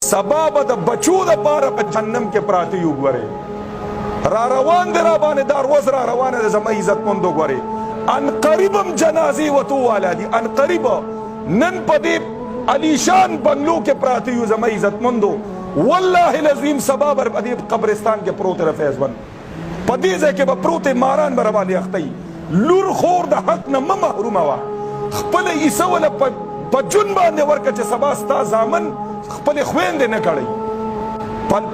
سبا به د بچو د پاره په جهنم کې پراته یو ګورې را روان دی را باندې دا روز را روانه ده زما عزتمندو ګورې ان قریبم جنازې وتو والا دي ان قریب نن په دې علیشان بنگلو کې پراته یو زما عزتمندو والله العظیم سبا بر په دې قبرستان کې پروت را فیضبند په دې ځای کې به پروت ماران به را باندې اختی لور خور د حق نه مه محرومه وه خپله عیسه وله په جون باندې ورکه چې سبا ستا زامن خپل خويندې نه کړی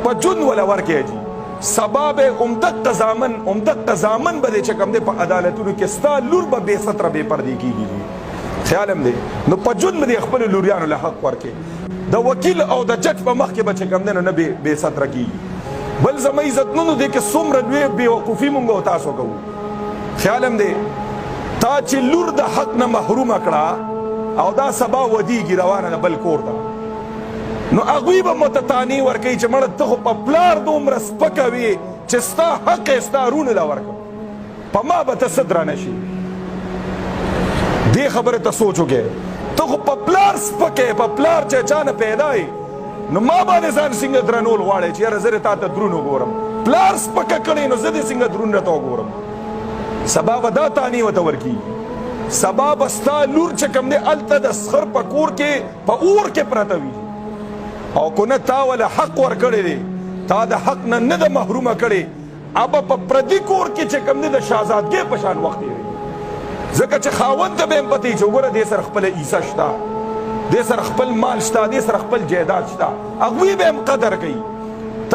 په جون ولا ورکې جی سبا به عمدق زامن به چې کوم دې په عدالتونو کې ستا لور به بے ستر بے پردې کیږي خیال هم دی نو په جون به خپل لوریانو له حق ورکې د وکیل او د جج په مخ کې به چې کوم نه بے ستر کیږي بل زما عزتمنو دې کې څومره لوی بې وقوفي مونږ تاسو کوو خیال هم دی تا چې لور د حق نه محروم کړه او دا سبا ودیږي روانه ده بل کور ته نو هغوی به متتانی ورکوي چې مړه ته خو په پلار دومره سپکه وي چې ستا حق یې ستا رونه له ورکړه په ما به ته څه درانه شي دې خبرې ته سوچ وکړې ته خو په پلار سپکه په پلار چې چا نه پیدا یې نو ما باندې ځان څنګه درنول غواړې چې یاره زه دې تا ته درون وګورم پلار سپکه کړې نو زه دې څنګه درون راته وګورم سبا به دا تانی ورته ورکېږي سبا به ستا لور چې کوم دی هلته د سخر په کور کې په اور کې پرته وي او کو نه تا ولا حق ورکړی دی تا د حق نه ده محرومه کړې ابه په پردي کور کې چې کوم دی د شهزادګۍ په شان وخت تېروي ځکه چې خاوند ته به یې پته وي چې وګوره دې سره خپله عیسه شته دې سره خپل مال شته دې سره خپل جایداد شته هغوی به هم قدر کوي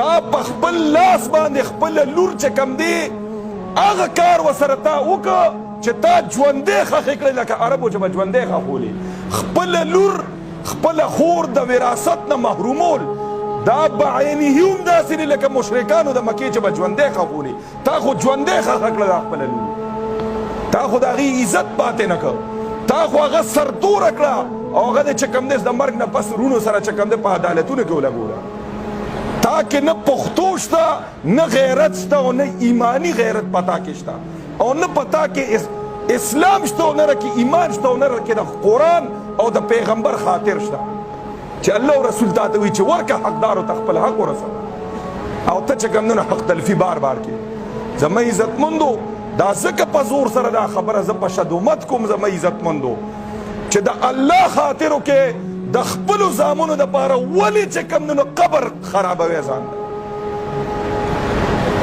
تا په خپل لاس باندې خپله لور چې کوم دی هغه کار ورسره تا وکړه چې تا ژوندی خښې کړې لکه عربو چې به ژوندی خښولې خپله لور خپل خور د وراثت نه محرومول دا بعینه هم داسې دي لکه مشرکانو د مکې چې به ژوندی خښولې تا خو ژوندی خښه کړه دا خپله لور تا خو د هغې عزت پاتې نه کړ تا خو هغه سرتوره کړه او هغه د چې کوم دی د مرګ نه پس رونو سره چې کوم دی په عدالتونو کې ولګوله تا کې نه پښتو شته نه غیرت شته او نه ایمانی غیرت پتا کې شته او نه پتا کې اسلام شته او نه رکې ایمان شته او نه رکې د قرآن او د پیغمبر خاطر شته چې الله او رسول تا ته وایي چې ورکه حقدارو ته خپل حق ورسوه او ته چې کوم نه حق تلفي بار بار کې زما عزتمندو دا ځکه په زور سره دا خبره زه په شدومت کوم زما عزتمندو چې د الله خاطرو کې د خپلو زامنو دپاره ولې چې کوم نه قبر خرابوي ځان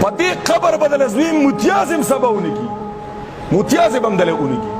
په دې قبر به دله زوی متیاز هم سبا ونه کي متیاز به هم دله ونه کي